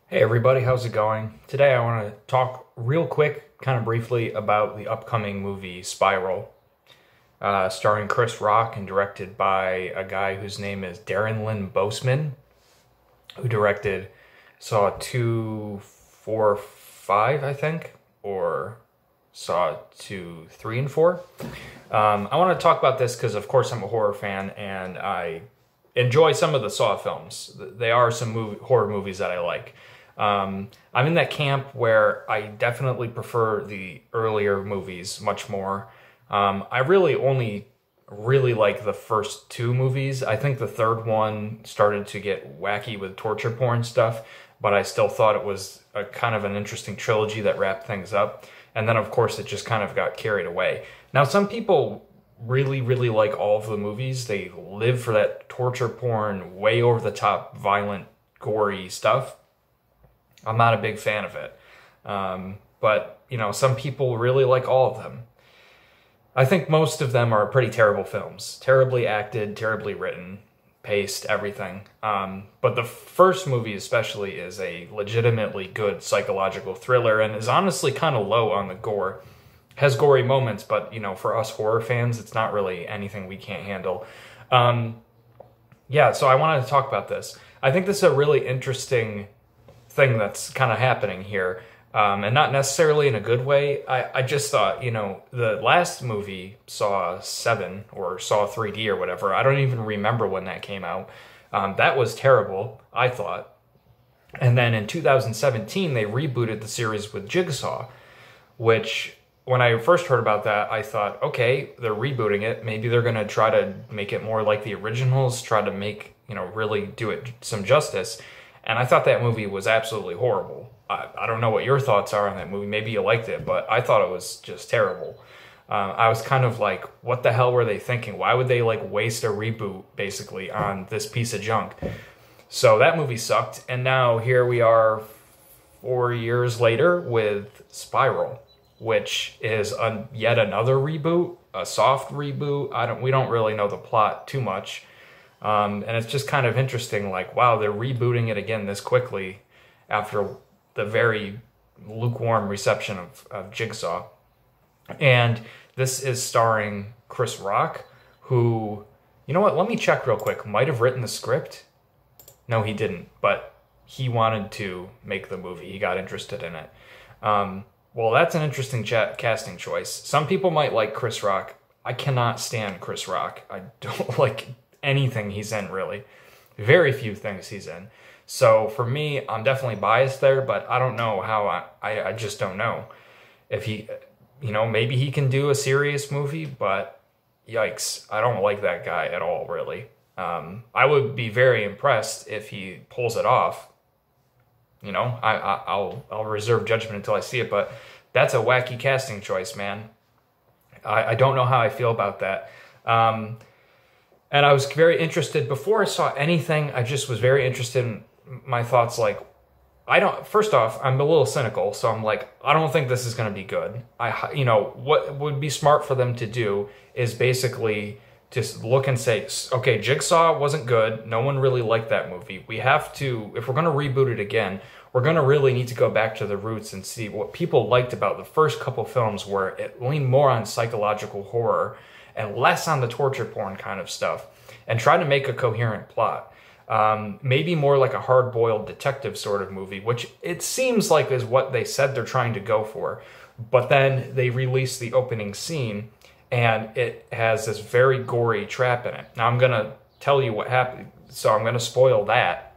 Hey everybody, how's it going? Today I want to talk real quick, kind of briefly, about the upcoming movie Spiral, starring Chris Rock and directed by a guy whose name is Darren Lynn Bousman, who directed Saw 2, 4, 5, I think, or Saw 2, 3, and 4. I want to talk about this because, of course, I'm a horror fan and I enjoy some of the Saw films. They are some horror movies that I like. I'm in that camp where I definitely prefer the earlier movies much more. I really only really like the first two movies. I think the third one started to get wacky with torture porn stuff, but I still thought it was a kind of an interesting trilogy that wrapped things up. And then, of course, it just kind of got carried away. Now, some people really, really like all of the movies. They live for that torture porn, way over the top, violent, gory stuff. I'm not a big fan of it. But, some people really like all of them. I think most of them are pretty terrible films. Terribly acted, terribly written, paced, everything. But the first movie especially is a legitimately good psychological thriller and is honestly kind of low on the gore. Has gory moments, but, for us horror fans, it's not really anything we can't handle. So I wanted to talk about this. I think this is a really interesting thing that's kind of happening here, and not necessarily in a good way. I just thought, the last movie, Saw 7 or Saw 3D or whatever, I don't even remember when that came out. That was terrible, I thought. And then in 2017, they rebooted the series with Jigsaw, which when I first heard about that, I thought, okay, they're rebooting it. Maybe they're going to try to make it more like the originals, try to make, really do it some justice. And I thought that movie was absolutely horrible. I don't know what your thoughts are on that movie. Maybe you liked it, but I thought it was just terrible. I was kind of like, what the hell were they thinking? Why would they waste a reboot basically on this piece of junk? So that movie sucked. And now here we are 4 years later with Spiral, which is yet another reboot, a soft reboot. We don't really know the plot too much. And it's just kind of interesting, wow, they're rebooting it again this quickly after the very lukewarm reception of Jigsaw. And this is starring Chris Rock, who, you know what, let me check real quick, might have written the script. No, he didn't, but he wanted to make the movie. He got interested in it. Well, that's an interesting casting choice. Some people might like Chris Rock. I cannot stand Chris Rock. I don't like anything he's in, really. Very few things he's in. So for me, I'm definitely biased there, but I don't know how I just don't know. If he, maybe he can do a serious movie, but yikes, I don't like that guy at all, really. I would be very impressed if he pulls it off. I'll reserve judgment until I see it, but that's a wacky casting choice, man. I don't know how I feel about that. And I was very interested, before I saw anything, I just was very interested in my thoughts, first off, I'm a little cynical, so I'm like, I don't think this is going to be good. What would be smart for them to do is basically just look and say, okay, Jigsaw wasn't good. No one really liked that movie. We have to, if we're going to reboot it again, we're going to really need to go back to the roots and see what people liked about the first couple films, where it leaned more on psychological horror and less on the torture porn kind of stuff, and try to make a coherent plot. Maybe more like a hard-boiled detective sort of movie, which it seems like is what they said they're trying to go for. But then they released the opening scene, and it has this very gory trap in it. Now I'm going to tell you what happened, so I'm going to spoil that,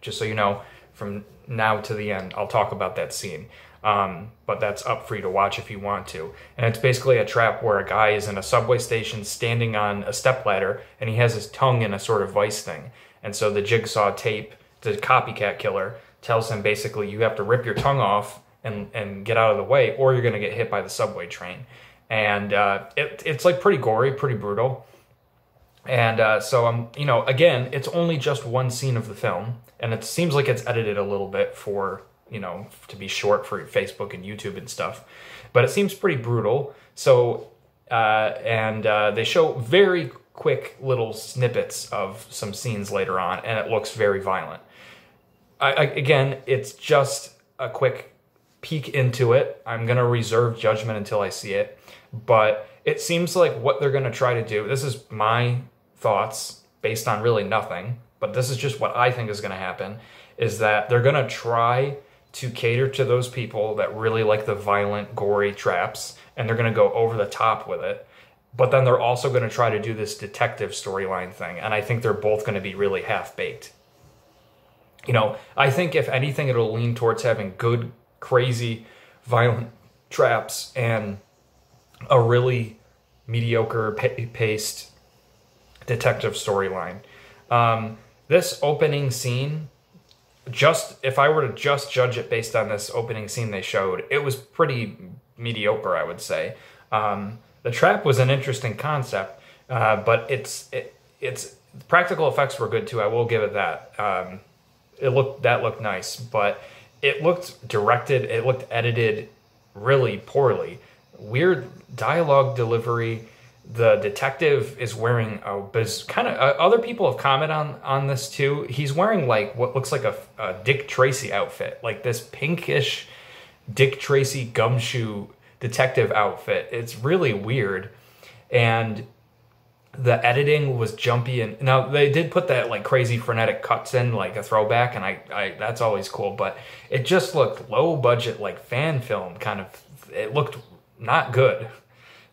just so you know, from now to the end, I'll talk about that scene. But that's up for you to watch if you want to. And it's basically a trap where a guy is in a subway station standing on a stepladder, and he has his tongue in a sort of vice thing. And so the Jigsaw tape, the copycat killer, tells him basically you have to rip your tongue off and get out of the way, or you're going to get hit by the subway train. And it's pretty gory, pretty brutal. And so again, it's only just one scene of the film, and it seems like it's edited a little bit for, to be short for Facebook and YouTube and stuff. But it seems pretty brutal. So, they show very quick little snippets of some scenes later on, and it looks very violent. again, it's just a quick peek into it. I'm going to reserve judgment until I see it. But it seems like what they're going to try to do, this is my thoughts based on really nothing, but this is just what I think is going to happen, is that they're going to try to cater to those people that really like the violent, gory traps, and they're going to go over the top with it. But then they're also going to try to do this detective storyline thing, and I think they're both going to be really half-baked. You know, I think if anything, it'll lean towards having good, crazy, violent traps and a really mediocre paced detective storyline. This opening scene, just if I were to just judge it based on this opening scene they showed, it was pretty mediocre, I would say. The trap was an interesting concept, but its practical effects were good too. I will give it that. That looked nice, but it looked directed, it looked edited really poorly. Weird dialogue delivery. The detective is wearing kind of other people have commented on this too. He's wearing like what looks like a Dick Tracy outfit, like this pinkish Dick Tracy gumshoe detective outfit. It's really weird, and the editing was jumpy. And now they did put that like crazy frenetic cuts in, like a throwback, and I that's always cool. But it just looked low budget, like fan film kind of. It looked not good.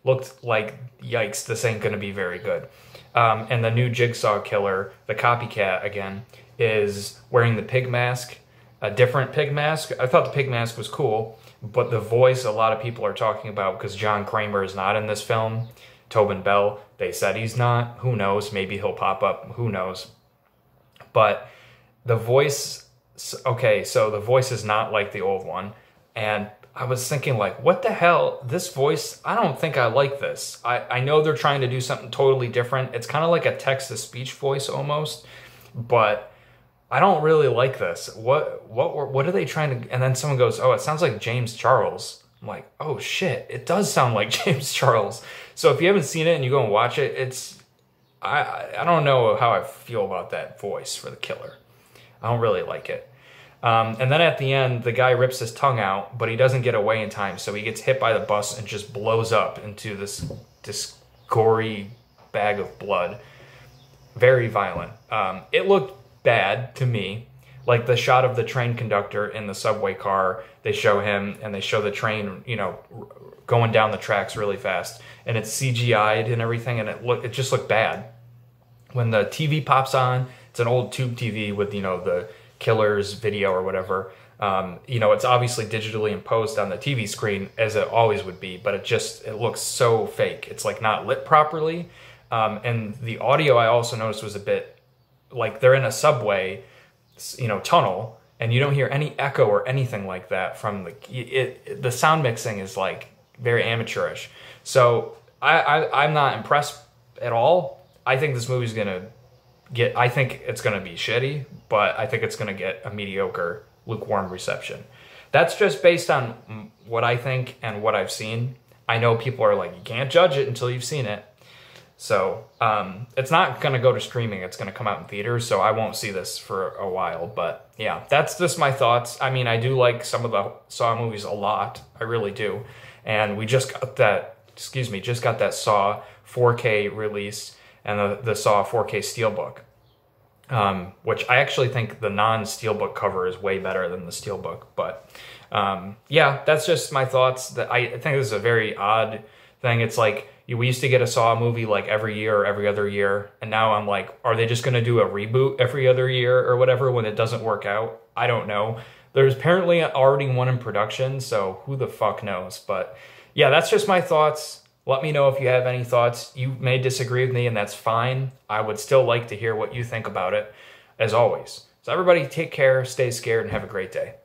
Looked like, yikes, this ain't going to be very good. And the new Jigsaw killer, the copycat again, is wearing the pig mask, a different pig mask. I thought the pig mask was cool, but the voice a lot of people are talking about, because John Kramer is not in this film. Tobin Bell, they said he's not. Who knows? Maybe he'll pop up. Who knows? But the voice, okay, so the voice is not like the old one. And I was thinking, like, what the hell? This voice, I don't think I like this. I know they're trying to do something totally different. It's kind of like a text-to-speech voice almost, but I don't really like this. What are they trying to... And then someone goes, oh, it sounds like James Charles. I'm like, oh, shit, it does sound like James Charles. So if you haven't seen it and you go and watch it, it's... I don't know how I feel about that voice for the killer. I don't really like it. And then at the end, the guy rips his tongue out, but he doesn't get away in time, so he gets hit by the bus and just blows up into this gory bag of blood. Very violent. It looked bad to me. Like the shot of the train conductor in the subway car, they show him and they show the train, you know, going down the tracks really fast, and it's CGI'd and everything, and it just looked bad. When the TV pops on, it's an old tube TV with, you know, the killer's video or whatever. You know, it's obviously digitally imposed on the TV screen, as it always would be, but it looks so fake. It's like not lit properly. And the audio I also noticed was a bit like they're in a subway, you know, tunnel, and you don't hear any echo or anything like that from the sound mixing is like very amateurish. So I'm not impressed at all. I think this movie's gonna I think it's going to be shitty, but I think it's going to get a mediocre, lukewarm reception. That's just based on what I think and what I've seen. I know people are like, you can't judge it until you've seen it. So it's not going to go to streaming. It's going to come out in theaters, so I won't see this for a while. But yeah, that's just my thoughts. I mean, I do like some of the Saw movies a lot. I really do. And we just got that, Saw 4K release, and the Saw 4K Steelbook, which I actually think the non-Steelbook cover is way better than the Steelbook. But yeah, that's just my thoughts. That I think this is a very odd thing. It's like we used to get a Saw movie like every year or every other year, and now I'm like, are they just going to do a reboot every other year or whatever when it doesn't work out? I don't know. There's apparently already one in production, so who the fuck knows? But yeah, that's just my thoughts. Let me know if you have any thoughts. You may disagree with me, and that's fine. I would still like to hear what you think about it, as always. So everybody take care, stay scared, and have a great day.